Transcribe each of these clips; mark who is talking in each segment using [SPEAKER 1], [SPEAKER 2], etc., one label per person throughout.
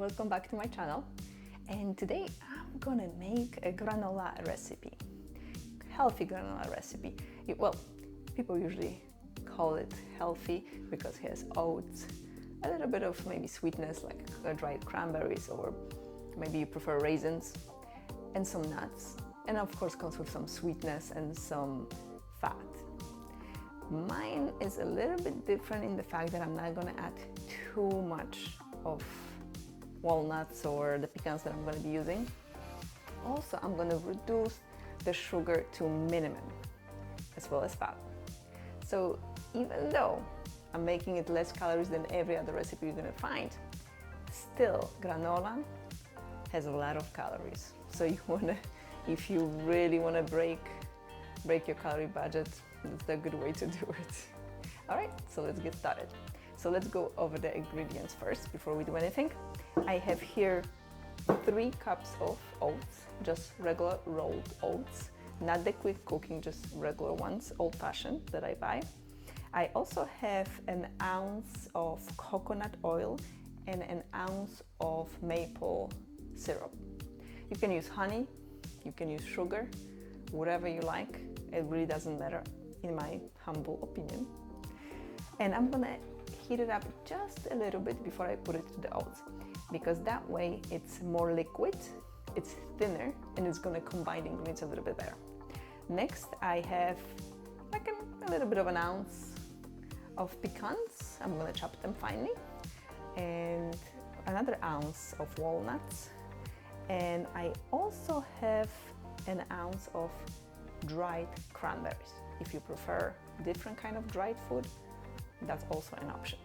[SPEAKER 1] welcome back to my channel. And today I'm gonna make a granola recipe, healthy granola recipe. Well, people usually call it healthy because it has oats, a little bit of maybe sweetness like dried cranberries, or maybe you prefer raisins, and some nuts, and of course comes with some sweetness and some fat. Mine is a little bit different in the fact that I'm not gonna add too much of walnuts or the pecans that I'm gonna be using. Also, I'm gonna reduce the sugar to minimum, as well as fat. So even though I'm making it less calories than every other recipe you're gonna find, still granola has a lot of calories. So you wanna, if you really wanna break your calorie budget, that's a good way to do it. All right, so let's get started. So let's go over the ingredients first before we do anything. I have here 3 cups of oats, just regular rolled oats, not the quick cooking, just regular ones, old-fashioned that I buy. I also have an ounce of coconut oil and an ounce of maple syrup. You can use honey, you can use sugar, whatever you like. It really doesn't matter, in my humble opinion. And I'm gonna heat it up just a little bit before I put it to the oats, because that way it's more liquid, it's thinner, and it's gonna combine the ingredients a little bit better. Next, I have like a little bit of an ounce of pecans. I'm gonna chop them finely, and another ounce of walnuts, and I also have an ounce of dried cranberries. If you prefer different kind of dried food, that's also an option.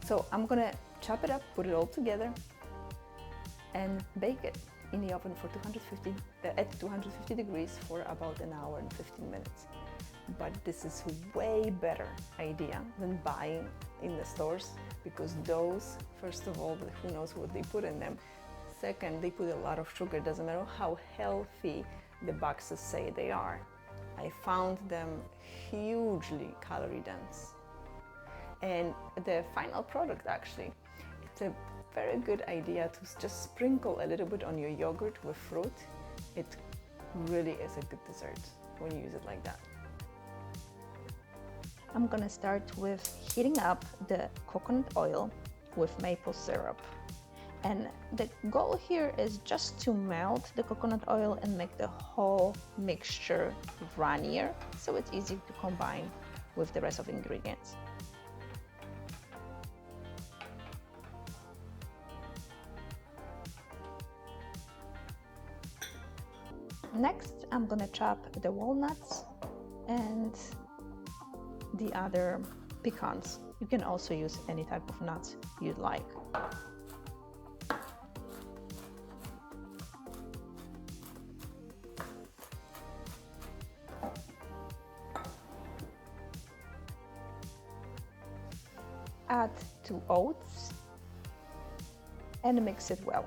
[SPEAKER 1] So I'm gonna chop it up, put it all together, and bake it in the oven for at 250 degrees for about an hour and 15 minutes. But this is a way better idea than buying in the stores, because those, first of all, who knows what they put in them. Second, they put a lot of sugar. It doesn't matter how healthy the boxes say they are. I found them hugely calorie dense. And the final product, actually, it's a very good idea to just sprinkle a little bit on your yogurt with fruit. It really is a good dessert when you use it like that. I'm gonna start with heating up the coconut oil with maple syrup. And the goal here is just to melt the coconut oil and make the whole mixture runnier, so it's easy to combine with the rest of the ingredients. Next, I'm gonna chop the walnuts and the other pecans. You can also use any type of nuts you'd like. Add 2 oats and mix it well.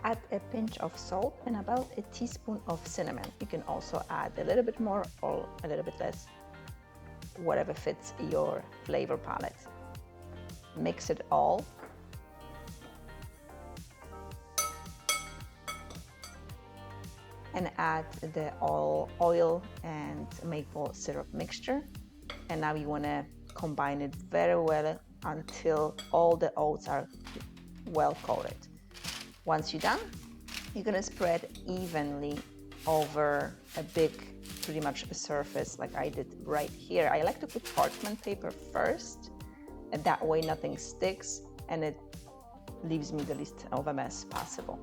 [SPEAKER 1] Add a pinch of salt and about a teaspoon of cinnamon. You can also add a little bit more or a little bit less, whatever fits your flavor palette. Mix it all. And add the oil and maple syrup mixture. And now you want to combine it very well until all the oats are well coated. Once you're done, you're going to spread evenly over a big, pretty much a surface like I did right here. I like to put parchment paper first, and that way nothing sticks and it leaves me the least of a mess possible.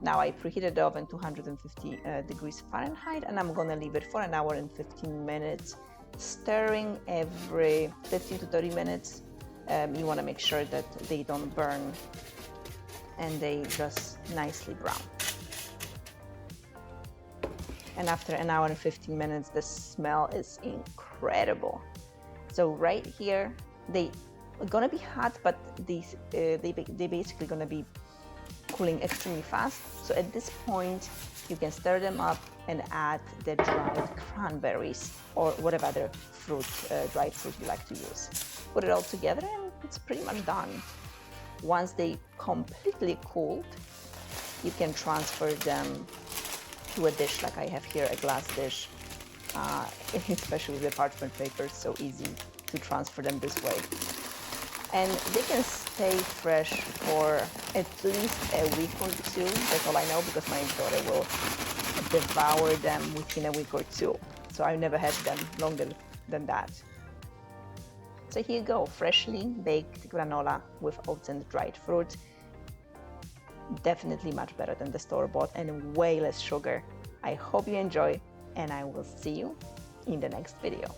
[SPEAKER 1] Now I preheated the oven to 250 degrees Fahrenheit, and I'm going to leave it for an hour and 15 minutes. Stirring every 15 to 30 minutes. You want to make sure that they don't burn and they just nicely brown. And after an hour and 15 minutes, the smell is incredible. So right here, they are gonna be hot, but they basically gonna be cooling extremely fast. So at this point, you can stir them up and add the dried cranberries or whatever other fruit, dried fruit you like to use. Put it all together and it's pretty much done. Once they completely cooled, you can transfer them to a dish like I have here, a glass dish, especially with the parchment paper, it's so easy to transfer them this way. And they can stay fresh for at least a week or two. That's all I know, because my daughter will devour them within a week or two. So I've never had them longer than that. So here you go, freshly baked granola with oats and dried fruit. Definitely much better than the store-bought and way less sugar. I hope you enjoy, and I will see you in the next video.